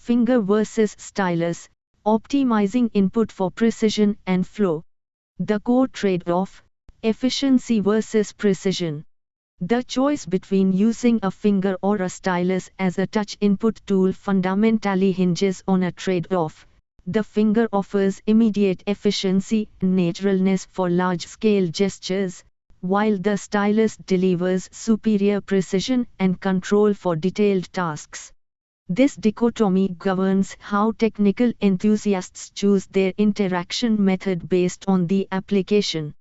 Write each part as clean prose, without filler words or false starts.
Finger versus stylus, optimizing input for precision and flow. The core trade-off, efficiency versus precision. The choice between using a finger or a stylus as a touch input tool fundamentally hinges on a trade-off. The finger offers immediate efficiency and naturalness for large-scale gestures, while the stylus delivers superior precision and control for detailed tasks. This dichotomy governs how technical enthusiasts choose their interaction method based on the application.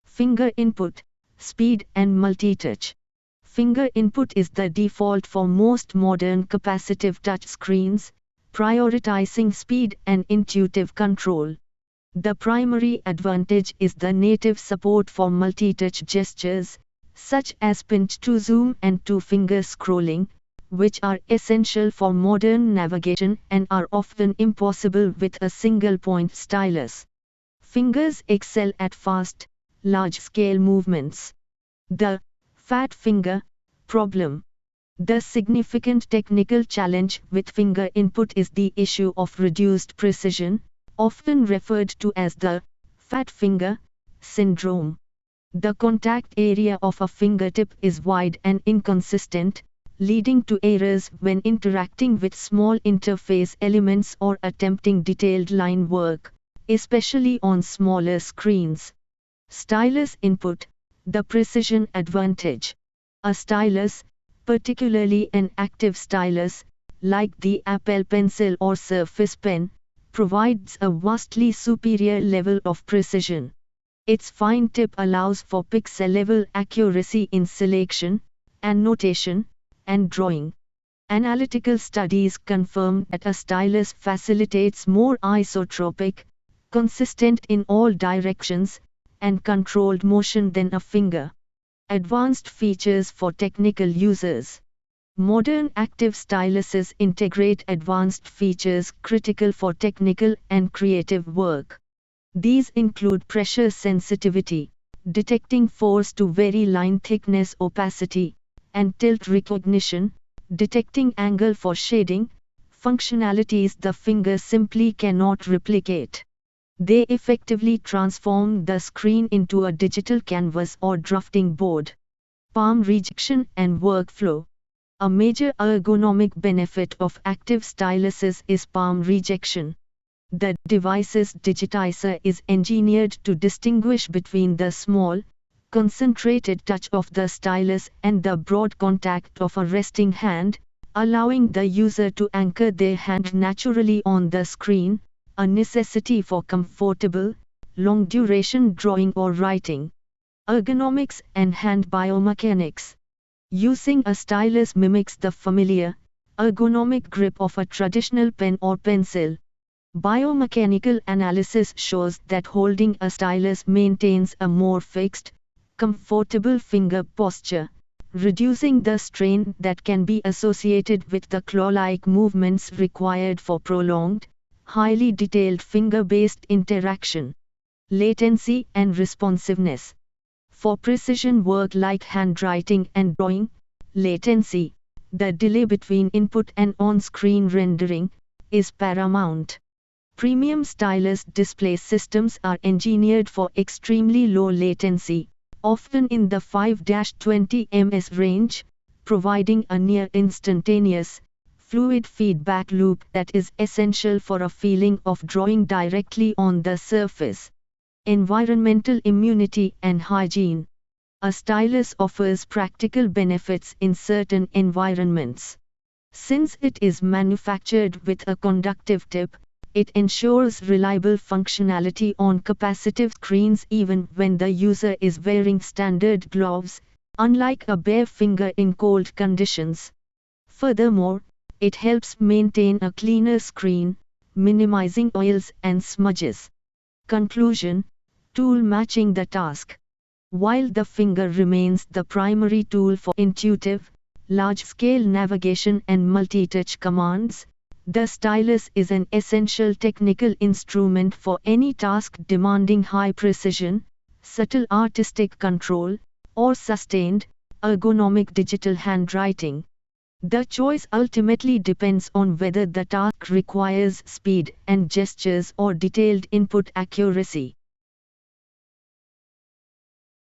Finger input, speed and multi-touch. Finger input is the default for most modern capacitive touch screens, prioritizing speed and intuitive control. The primary advantage is the native support for multi-touch gestures, such as pinch to zoom and two-finger scrolling, which are essential for modern navigation and are often impossible with a single-point stylus. Fingers excel at fast, large-scale movements. The fat finger problem. The significant technical challenge with finger input is the issue of reduced precision, often referred to as the fat finger syndrome. The contact area of a fingertip is wide and inconsistent, leading to errors when interacting with small interface elements or attempting detailed line work, especially on smaller screens. Stylus input, the precision advantage. A stylus, particularly an active stylus, like the Apple Pencil or Surface Pen, provides a vastly superior level of precision. Its fine tip allows for pixel-level accuracy in selection, annotation, and drawing. Analytical studies confirm that a stylus facilitates more isotropic, consistent in all directions, and controlled motion than a finger. Advanced features for technical users. Modern active styluses integrate advanced features critical for technical and creative work. These include pressure sensitivity, detecting force to vary line thickness opacity, and tilt recognition, detecting angle for shading, functionalities the finger simply cannot replicate. They effectively transform the screen into a digital canvas or drafting board. Palm rejection and workflow. A major ergonomic benefit of active styluses is palm rejection. The device's digitizer is engineered to distinguish between the small, concentrated touch of the stylus and the broad contact of a resting hand, allowing the user to anchor their hand naturally on the screen, a necessity for comfortable, long-duration drawing or writing. Ergonomics and hand biomechanics. Using a stylus mimics the familiar, ergonomic grip of a traditional pen or pencil. Biomechanical analysis shows that holding a stylus maintains a more fixed, comfortable finger posture, reducing the strain that can be associated with the claw-like movements required for prolonged, highly detailed finger-based interaction. Latency and responsiveness. For precision work like handwriting and drawing, latency, the delay between input and on-screen rendering, is paramount. Premium stylus display systems are engineered for extremely low latency, often in the 5-20 ms range, providing a near instantaneous, fluid feedback loop that is essential for a feeling of drawing directly on the surface. Environmental immunity and hygiene. A stylus offers practical benefits in certain environments. Since it is manufactured with a conductive tip, it ensures reliable functionality on capacitive screens even when the user is wearing standard gloves, unlike a bare finger in cold conditions. Furthermore, it helps maintain a cleaner screen, minimizing oils and smudges. Conclusion: tool matching the task. While the finger remains the primary tool for intuitive, large-scale navigation and multi-touch commands, the stylus is an essential technical instrument for any task demanding high precision, subtle artistic control, or sustained, ergonomic digital handwriting. The choice ultimately depends on whether the task requires speed and gestures or detailed input accuracy.